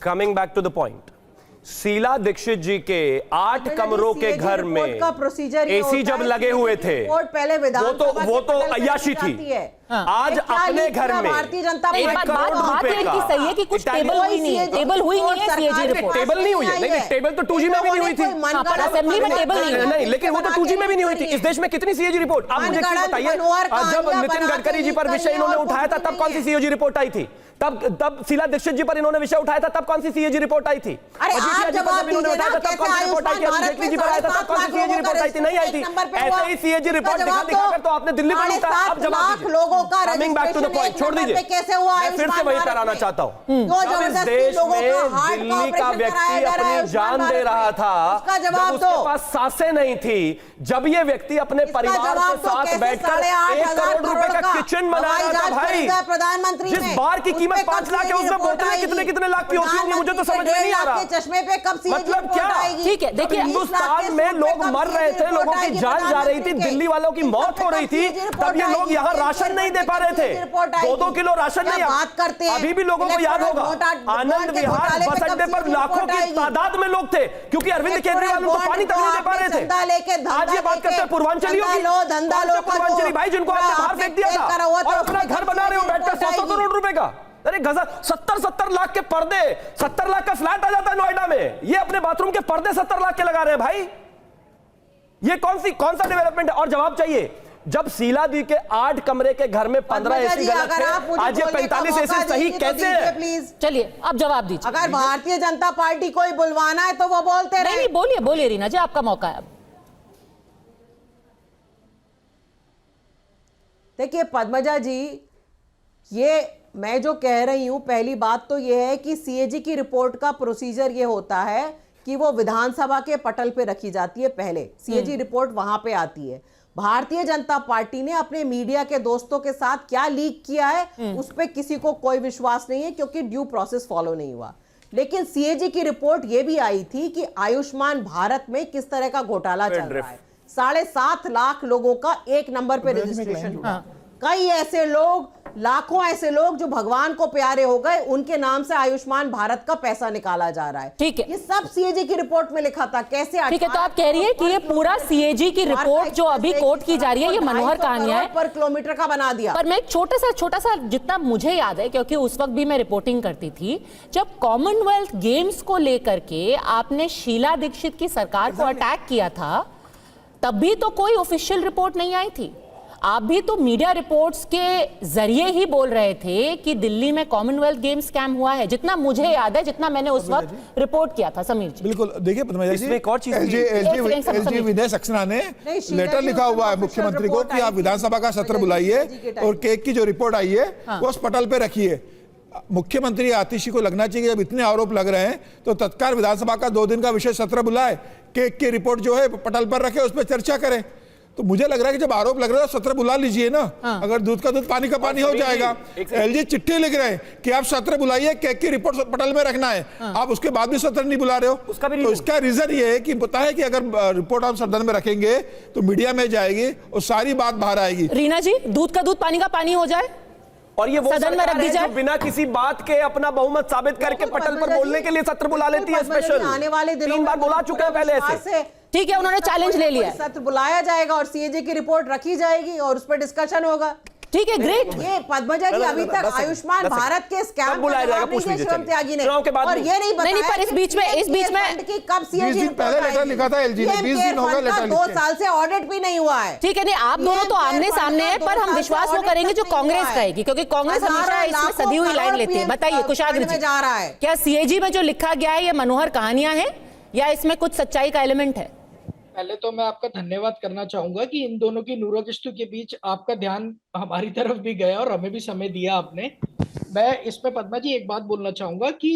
Coming back to the point, Sheila Dikshit ji के 8 कमरों के घर में एसी जब लगे हुए थे वो तो अय्याशी थी। आज अपने घर में 1 करोड़ रुपए का सही है कि कुछ टेबल हुई नहीं है, टेबल हुई नहीं है सीएजी रिपोर्ट, टेबल नहीं हुई है, नहीं टेबल तो 2G में भी नहीं हुई थी, पर असेंबली में टेबल नहीं, लेकिन वो तो 2G में भी नहीं हुई थी। इस देश में कितनी सीएजी रिपोर्ट, आप मुझे बताइए, जब नितिन गडकरी जी पर विषय इन्होंने उठाया था तब कौन सी सीएजी रिपोर्ट आई थी? तब शीला दीक्षित जी पर इन्होंने विषय उठाया था तब कौन सी सीएजी रिपोर्ट आई थी? इन्होंने उठाया था तब कौन सी रिपोर्ट आई थी? जेटली जी पर आया था तब कौन सी सीएजी रिपोर्ट आई थी? नहीं आई थी। ऐसे ही सीएजी रिपोर्ट दिखाकर तो आपने दिल्ली पर उठाया। अब जवाब दीजिए, coming back to the point, छोड़ दीजिए, मैं फिर से वही पर आना चाहता हूं। इस देश में दिल्ली का व्यक्ति अपनी जान दे रहा था जब उसके पास सांसें नहीं थी, जब ये व्यक्ति अपने परिवार के साथ बैठकर 1 करोड़ रुपए का किचन बना रहा था। भाई, प्रधानमंत्री जिस बार की कीमत 5 लाख है उसमें बोतलें कितने लाख की होती होंगी, मुझे तो समझ में नहीं आ रहा। चश्मे पे कब मतलब क्या? ठीक है, देखिए हिंदुस्तान में लोग मर रहे थे, लोगों की जान जा रही थी, दिल्ली वालों की मौत हो रही थी, तब ये लोग यहाँ राशन नहीं दे पा रहे थे, 2-2 किलो राशन नहीं। अभी भी लोगों को याद होगा आनंद विहार बस अड्डे पर लाखों की तादाद में लोग थे क्योंकि अरविंद केजरीवाल उनको पानी तक नहीं दे पा रहे थे। आज ये बात करते हैं पूर्वांचलियों की, पूर्वांचली भाई जिनको आपने बाहर फेंक दिया था और अपना घर बना रहे हो बैठकर 100 करोड़ रुपए का। अरे गजब, 70 लाख के पर्दे, 70 लाख का फ्लैट आ जाता है नोएडा में, ये अपने बाथरूम के पर्दे 70 लाख के लगा रहे हैं। भाई ये कौन सा डेवलपमेंट है? और जवाब चाहिए, जब शीला दी के 8 कमरे के घर में 15 एसी गलत थे, आज ये 45 एसी सही कैसे है? प्लीज चलिए आप जवाब दीजिए। अगर भारतीय जनता पार्टी को ही बुलवाना है तो वो बोलते रहे। नहीं, बोलिए रीना जी, आपका मौका है अब। देखिए पद्मजा जी, ये मैं जो कह रही हूं, पहली बात तो यह है कि सीएजी की रिपोर्ट का प्रोसीजर ये होता है कि वो विधानसभा के पटल पे रखी जाती है, पहले सीएजी रिपोर्ट वहां पे आती है। भारतीय जनता पार्टी ने अपने मीडिया के दोस्तों के साथ क्या लीक किया है उस पर किसी को कोई विश्वास नहीं है क्योंकि ड्यू प्रोसेस फॉलो नहीं हुआ। लेकिन सीएजी की रिपोर्ट ये भी आई थी कि आयुष्मान भारत में किस तरह का घोटाला चल रहा है। 7.5 लाख लोगों का 1 नंबर पे रजिस्ट्रेशन हुआ। कई ऐसे लोग, लाखों ऐसे लोग जो भगवान को प्यारे हो गए, उनके नाम से आयुष्मान भारत का पैसा निकाला जा रहा है। ठीक है, ये सब सीएजी की रिपोर्ट में लिखा था। कैसे? ठीक है, तो आप कह रही है कि ये पूरा सीएजी की रिपोर्ट जो अभी कोर्ट की जा रही है ये मनोहर कहानियां है, पर किलोमीटर का बना दिया। पर मैं एक छोटा सा जितना मुझे याद है, क्योंकि उस वक्त भी मैं रिपोर्टिंग करती थी, जब कॉमनवेल्थ गेम्स को लेकर के आपने शीला दीक्षित की सरकार को अटैक किया था, तब भी तो कोई ऑफिशियल रिपोर्ट नहीं आई थी। आप भी तो मीडिया रिपोर्ट्स के जरिए ही बोल रहे थे कि दिल्ली में कॉमनवेल्थ गेम्स स्कैम हुआ है, जितना मुझे याद है, जितना मैंने उस वक्त रिपोर्ट किया था। समीर जी बिल्कुल, देखिए एलजी विनय सक्सेना ने लेटर लिखा हुआ है मुख्यमंत्री को कि आप विधानसभा का सत्र बुलाइए और केक की जो रिपोर्ट आई है वो उस पटल पे रखिए। मुख्यमंत्री आतिशी को लगना चाहिए जब इतने आरोप लग रहे हैं तो तत्काल विधानसभा का 2 दिन का विशेष सत्र बुलाए, केक की रिपोर्ट जो है पटल पर रखे, उस पर चर्चा करें। तो मुझे लग रहा है कि जब आरोप लग रहा है तो सत्र बुला लीजिए ना। अगर दूध का दूध पानी का पानी हो जाएगा। एलजी चिट्ठी लिख रहे हैं कि आप सत्र बुलाइए, केक की रिपोर्ट पटल में रखना है, आप उसके बाद भी सत्र नहीं बुला रहे हो। तो इसका रीजन ये है कि पता है कि अगर रिपोर्ट आप सदन में रखेंगे तो मीडिया में जाएगी और सारी बात बाहर आएगी। रीना जी, दूध का दूध पानी का पानी हो जाए और ये वो सरकार है जो बिना किसी बात के अपना बहुमत साबित करके पटल पर बोलने के लिए सत्र बुला लेती है स्पेशल। आने वाले दिनों 3 बार बुला चुके हैं पहले ऐसे। ठीक है, उन्होंने चैलेंज ले लिया, सत्र बुलाया जाएगा और सीएजी की रिपोर्ट रखी जाएगी और उस पर डिस्कशन होगा। ठीक है, ग्रेट। ये पद्मजा जी अभी तक आयुष्मान भारत के स्कैम बुलाया जाएगा, पूछ लीजिए त्यागी ने, के बाद और ये नहीं बताया पर इस बीच में कब सीएजी पहले लेटर लिखा था एलजी ने, 20 दिन हो गए लेटर 2 साल से ऑडिट भी नहीं हुआ है। ठीक है, नहीं आप दोनों तो आमने सामने हैं, पर हम विश्वास वो करेंगे जो कांग्रेस कहेगी, क्योंकि कांग्रेस हमेशा इसमें सदी हुई लाइन लेती है। बताइए कुशाग्र जी, जा रहा है क्या सीएजी में जो लिखा गया है ये मनोहर कहानियां हैं या इसमें कुछ सच्चाई का एलिमेंट है? पहले तो मैं आपका धन्यवाद करना चाहूंगा कि इन दोनों की नूरोकिश्तों के बीच आपका ध्यान हमारी तरफ भी गया और हमें भी समय दिया आपने। मैं इसमें पद्मा जी एक बात बोलना चाहूंगा कि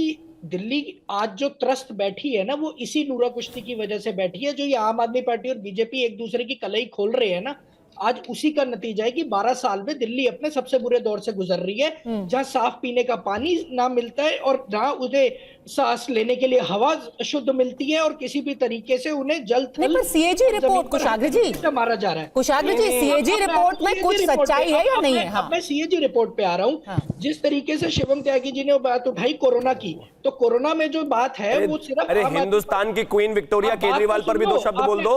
दिल्ली आज जो त्रस्त बैठी है ना, वो इसी नूरा कुश्ती की वजह से बैठी है, जो ये आम आदमी पार्टी और बीजेपी एक दूसरे की कलई खोल रहे हैं ना। आज उसी का नतीजा है कि 12 साल में दिल्ली अपने सबसे बुरे दौर से गुजर रही है, जहां साफ पीने का पानी ना मिलता है और जहां उन्हें सांस लेने के लिए हवा शुद्ध मिलती है और किसी भी तरीके से उन्हें जल नहीं, पर सीएजी रिपोर्ट कुशाग्र जी मारा जा रहा है। कुशाग्र जी, सीएजी रिपोर्ट में कुछ सच्चाई है या नहीं है? अब मैं सीएजी रिपोर्ट पे आ रहा हूँ। जिस तरीके से शिवम त्यागी जी ने वो बात उठाई कोरोना की, तो कोरोना में जो बात है वो सिर्फ अरे हिंदुस्तान की क्वीन विक्टोरिया केजरीवाल पर भी 2 शब्द बोल दो।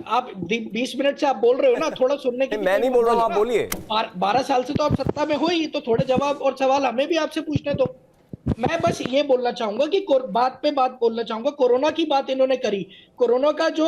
आप 20 मिनट से आप बोल रहे हो ना, थोड़ा सुनने की। मैं नहीं बोल रहा हूँ, आप बोलिए। 12 साल से तो आप सत्ता में हो ही, तो थोड़े जवाब और सवाल हमें भी आपसे पूछने दो। मैं बस ये बोलना चाहूंगा कि बात पे बात बोलना चाहूंगा। कोरोना की बात इन्होंने करी, कोरोना का जो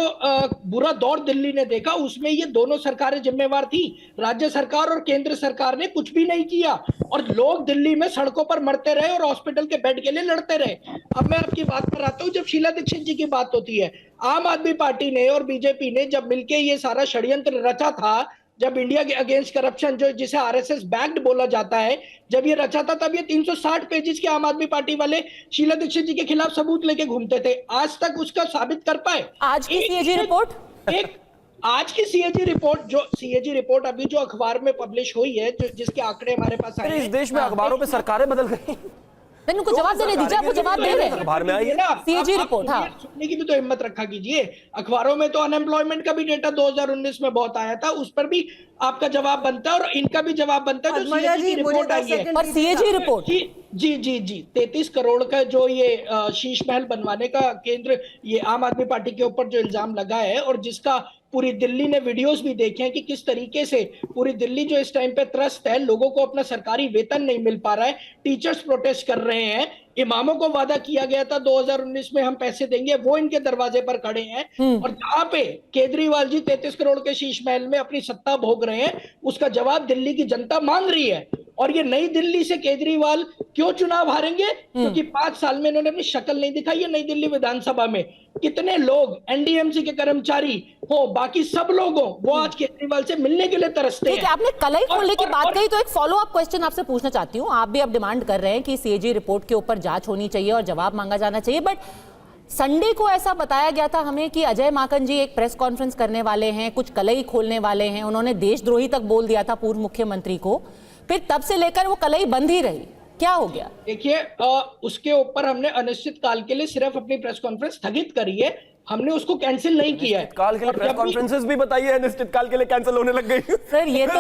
बुरा दौर दिल्ली ने देखा उसमें ये दोनों सरकारें जिम्मेवार थी। राज्य सरकार और केंद्र सरकार ने कुछ भी नहीं किया और लोग दिल्ली में सड़कों पर मरते रहे और हॉस्पिटल के बेड के लिए लड़ते रहे। अब मैं आपकी बात पर आता हूँ। जब शीला दीक्षित जी की बात होती है, आम आदमी पार्टी ने और बीजेपी ने जब मिलकर ये सारा षड्यंत्र रचा था, जब इंडिया के अगेंस्ट करप्शन जो जिसे आरएसएस बैक्ड बोला जाता है, जब ये रचा था, तब ये 360 पेजेस के आम आदमी पार्टी वाले शीला दीक्षित जी के खिलाफ सबूत लेके घूमते थे। आज तक उसका साबित कर पाए? आज की सीएजी रिपोर्ट आज की सीएजी रिपोर्ट अभी जो अखबार में पब्लिश हुई है, जिसके आंकड़े हमारे पास आए हैं। इस देश में अखबारों पे सरकारें बदल गई। उनको जवाब देने दीजिए, आपको जवाब दे रहे हैं। अखबार में आई है ना सीएजी रिपोर्ट। हाँ, सुनने की भी तो हिम्मत रखा कीजिए। अखबारों में तो अनएम्प्लॉयमेंट का भी डेटा 2019 में बहुत आया था, उस पर भी आपका जवाब बनता है और इनका भी जवाब बनता है। जो सीएजी रिपोर्ट आई है, और सीएजी रिपोर्ट जी 33 करोड़ का जो ये शीश महल बनवाने का केंद्र, ये आम आदमी पार्टी के ऊपर जो इल्जाम लगा है और जिसका पूरी दिल्ली ने वीडियोस भी देखे हैं कि किस तरीके से पूरी दिल्ली जो इस टाइम पे त्रस्त है, लोगों को अपना सरकारी वेतन नहीं मिल पा रहा है, टीचर्स प्रोटेस्ट कर रहे हैं, इमामों को वादा किया गया था 2019 में हम पैसे देंगे, वो इनके दरवाजे पर खड़े हैं। और जहां पे केजरीवाल जी 33 करोड़ के शीश महल में अपनी सत्ता भोग रहे हैं, उसका जवाब दिल्ली की जनता मांग रही है। और ये नई दिल्ली से केजरीवाल क्यों चुनाव हारेंगे? क्योंकि 5 साल में इन्होंने अपनी शक्ल नहीं दिखाई है नई दिल्ली विधानसभा में। कितने लोग एनडीएमसी के कर्मचारी हो, बाकी सब लोग हो, वो आज केजरीवाल से मिलने के लिए तरसते हैं। आपने कलाई खोलने की बात कही, तो एक फॉलो अप क्वेश्चन आपसे पूछना चाहती हूँ। आप भी अब डिमांड कर रहे हैं कि सीएजी रिपोर्ट के ऊपर जांच होनी चाहिए और जवाब मांगा जाना चाहिए, बट संडे को ऐसा बताया गया था हमें कि अजय माकन जी एक प्रेस कॉन्फ्रेंस करने वाले हैं, कुछ कलई खोलने वाले हैं। उन्होंने देशद्रोही तक बोल दिया था पूर्व मुख्यमंत्री को, फिर तब से लेकर वो कलई बंद ही रही। क्या हो गया? देखिए, उसके ऊपर हमने अनिश्चित काल के लिए सिर्फ अपनी प्रेस कॉन्फ्रेंस स्थगित करी है, हमने उसको कैंसिल नहीं किया है। काल के लिए प्रेस कॉन्फ्रेंसेस भी बताइए अनिश्चित काल के लिए कैंसिल होने लग गई। सर ये तो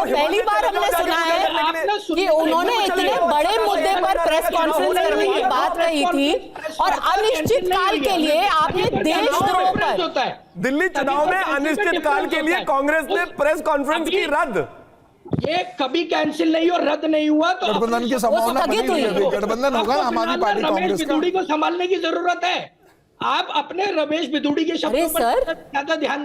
पहली बार हमने सुना है कि उन्होंने इतने बड़े मुद्दे पर प्रेस कॉन्फ्रेंस करने की बात कही थी और अनिश्चित काल के लिए आपने देशद्रोह पर दिल्ली चुनाव में अनिश्चित काल के लिए कांग्रेस ने प्रेस कॉन्फ्रेंस की रद्द। ये कभी कैंसिल नहीं और रद्द नहीं हुआ, तो गठबंधन की संभावना बनी हुई है। गठबंधन होगा आम आदमी पार्टी कांग्रेस का। बिदुड़ी को संभालने की जरूरत है। आप अपने रमेश बिदुड़ी के शब्दों पर ज्यादा ध्यान